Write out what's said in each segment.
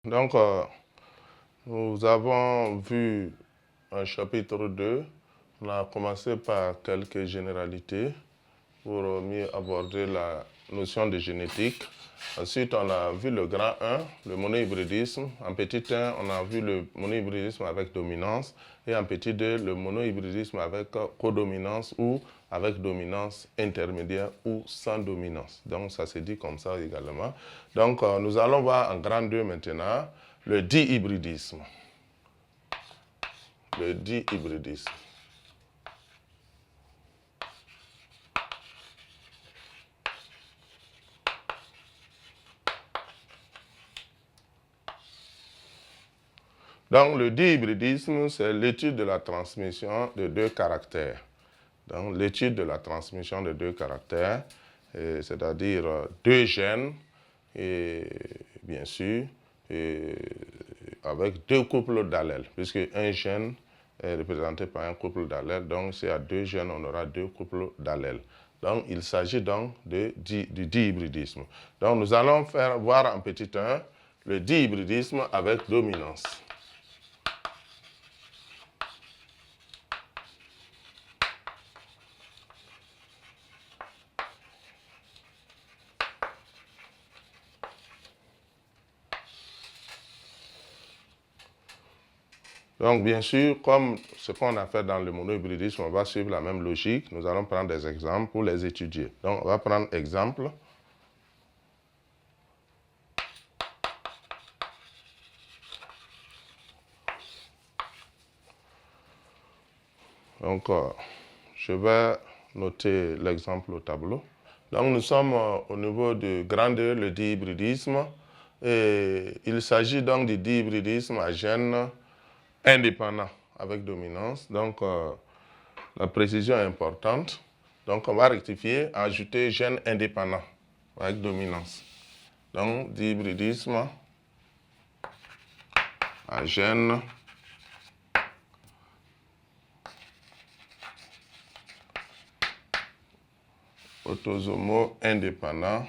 Donc, nous avons vu un chapitre 2. On a commencé par quelques généralités pour mieux aborder la notion de génétique. Ensuite, on a vu le grand 1, le monohybridisme. En petit 1, on a vu le monohybridisme avec dominance. Et en petit 2, le monohybridisme avec codominance ou avec dominance intermédiaire ou sans dominance. Donc, ça se dit comme ça également. Donc, nous allons voir en grand 2 maintenant le dihybridisme. Le dihybridisme. Donc, le dihybridisme, c'est l'étude de la transmission de deux caractères. Donc, l'étude de la transmission de deux caractères, c'est-à-dire deux gènes, et bien sûr, avec deux couples d'allèles, puisque un gène est représenté par un couple d'allèles, donc s'il y a deux gènes, on aura deux couples d'allèles. Donc, il s'agit donc du dihybridisme. Donc, nous allons voir en petit 1 le dihybridisme avec dominance. Donc, bien sûr, comme ce qu'on a fait dans le monohybridisme, on va suivre la même logique. Nous allons prendre des exemples pour les étudier. Donc, on va prendre exemple. Donc, je vais noter l'exemple au tableau. Donc, nous sommes au niveau du grand 2, le dihybridisme. Et il s'agit donc du dihybridisme à gènes indépendants avec dominance. Donc, la précision est importante. Donc, on va rectifier, ajouter gènes indépendants avec dominance. Donc, dihybridisme à gènes autosomaux indépendants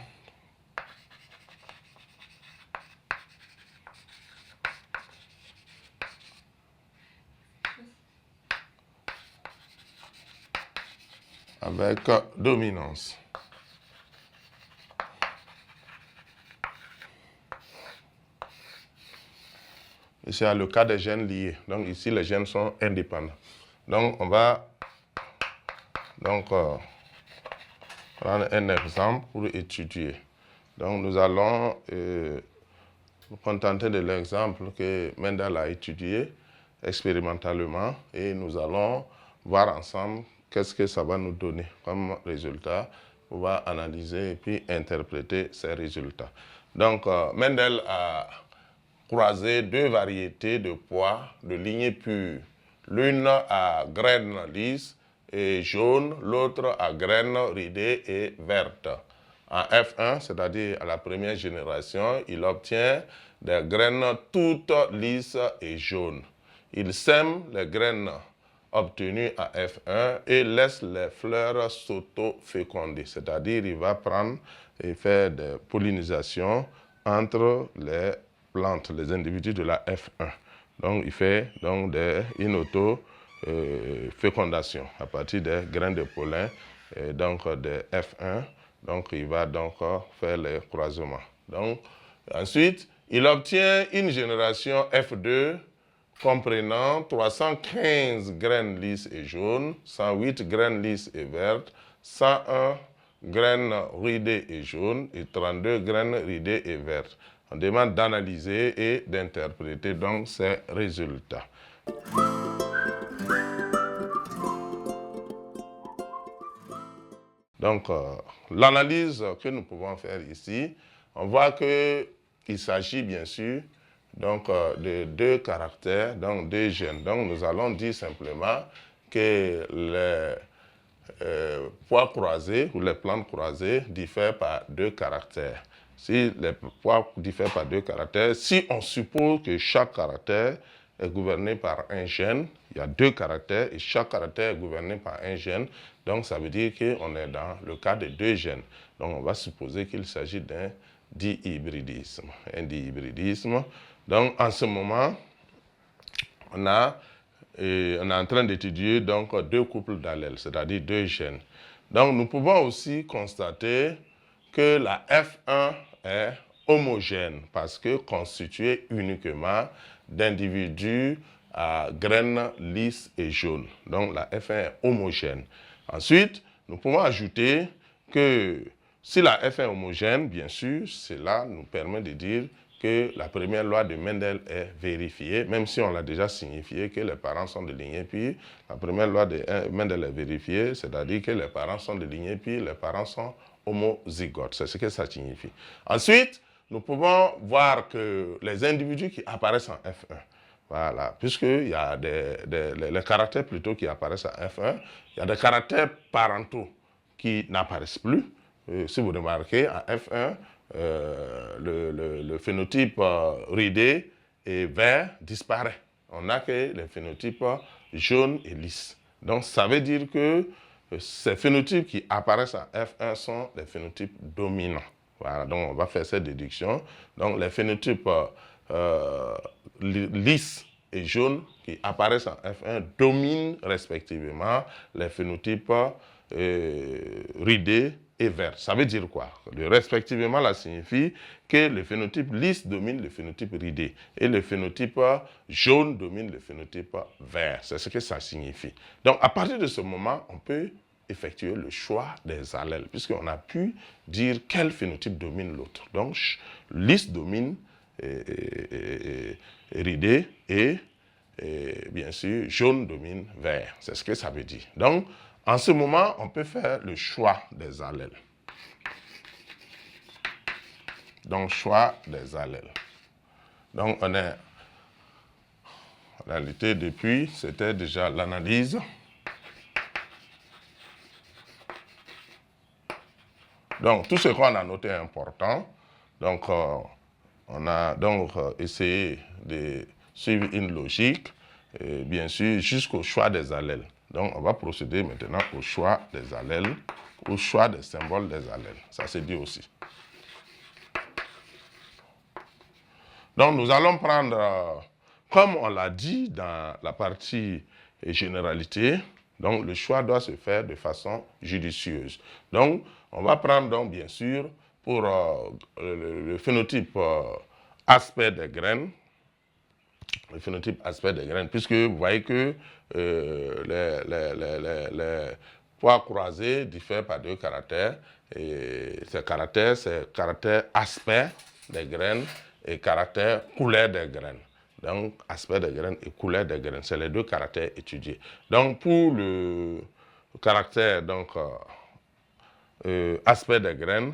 avec dominance. Ici, il y a le cas des gènes liés. Donc, ici, les gènes sont indépendants. Donc, on va prendre un exemple pour étudier. Donc, nous allons nous contenter de l'exemple que Mendel a étudié expérimentalement et nous allons voir ensemble qu'est-ce que ça va nous donner comme résultat. On va analyser et puis interpréter ces résultats. Donc, Mendel a croisé deux variétés de pois de lignée pure. L'une à graines lisses et jaunes, l'autre à graines ridées et vertes. En F1, c'est-à-dire à la première génération, il obtient des graines toutes lisses et jaunes. Il sème les graines obtenues à F1 et laisse les fleurs s'auto-féconder, c'est-à-dire il va prendre et faire des pollinisations entre les plantes, les individus de la F1. Donc, il fait donc une auto-fécondation à partir des graines de pollen donc des F1. Donc, il va donc faire les croisements. Donc, ensuite, il obtient une génération F2 comprenant 315 graines lisses et jaunes, 108 graines lisses et vertes, 101 graines ridées et jaunes et 32 graines ridées et vertes. On demande d'analyser et d'interpréter donc ces résultats. Donc, l'analyse que nous pouvons faire ici, on voit qu'il s'agit bien sûr donc, de deux caractères, donc deux gènes. Donc, nous allons dire simplement que les pois croisés ou les plantes croisées diffèrent par deux caractères. Si les pois diffèrent par deux caractères, si on suppose que chaque caractère est gouverné par un gène, il y a deux caractères et chaque caractère est gouverné par un gène, donc ça veut dire qu'on est dans le cas de deux gènes. Donc on va supposer qu'il s'agit d'un dihybridisme. Un dihybridisme. Donc, en ce moment, on est en train d'étudier donc 2 couples d'allèles, c'est-à-dire 2 gènes. Donc, nous pouvons aussi constater que la F1 est homogène parce que constituée uniquement d'individus à graines lisses et jaunes. Donc, la F1 est homogène. Ensuite, nous pouvons ajouter que si la F1 est homogène, bien sûr, cela nous permet de dire que la première loi de Mendel est vérifiée, même si on l'a déjà signifié que les parents sont de lignée pure. La première loi de Mendel est vérifiée, c'est-à-dire que les parents sont de lignée pure, les parents sont homozygotes. C'est ce que ça signifie. Ensuite, nous pouvons voir que les individus qui apparaissent en F1, voilà, puisqu'il y a les caractères plutôt qui apparaissent en F1, il y a des caractères parentaux qui n'apparaissent plus. Si vous remarquez, en F1, le phénotype ridé et vert disparaît. On n'a que les phénotypes jaune et lisse. Donc, ça veut dire que ces phénotypes qui apparaissent en F1 sont des phénotypes dominants. Voilà, donc on va faire cette déduction. Donc, les phénotypes lisses et jaunes qui apparaissent en F1 dominent respectivement les phénotypes ridés et vert. Ça veut dire quoi? Respectivement, ça signifie que le phénotype lisse domine le phénotype ridé et le phénotype jaune domine le phénotype vert. C'est ce que ça signifie. Donc, à partir de ce moment, on peut effectuer le choix des allèles, puisqu'on a pu dire quel phénotype domine l'autre. Donc, lisse domine ridé et bien sûr, jaune domine vert. C'est ce que ça veut dire. Donc, en ce moment, on peut faire le choix des allèles. Donc, choix des allèles. Donc, on est, en réalité, depuis, c'était déjà l'analyse. Donc, tout ce qu'on a noté est important. Donc, on a donc essayé de suivre une logique, bien sûr, jusqu'au choix des allèles. Donc, on va procéder maintenant au choix des allèles, au choix des symboles des allèles. Ça se dit aussi. Donc, nous allons prendre, comme on l'a dit dans la partie généralité, donc le choix doit se faire de façon judicieuse. Donc, on va prendre donc, bien sûr, pour le phénotype aspect des graines, le phénotype aspect des graines, puisque vous voyez que les poids croisés diffèrent par 2 caractères. Et ces caractères, c'est caractère aspect des graines et caractère couleur des graines. Donc, aspect des graines et couleur des graines, c'est les 2 caractères étudiés. Donc, pour le caractère donc, aspect des graines,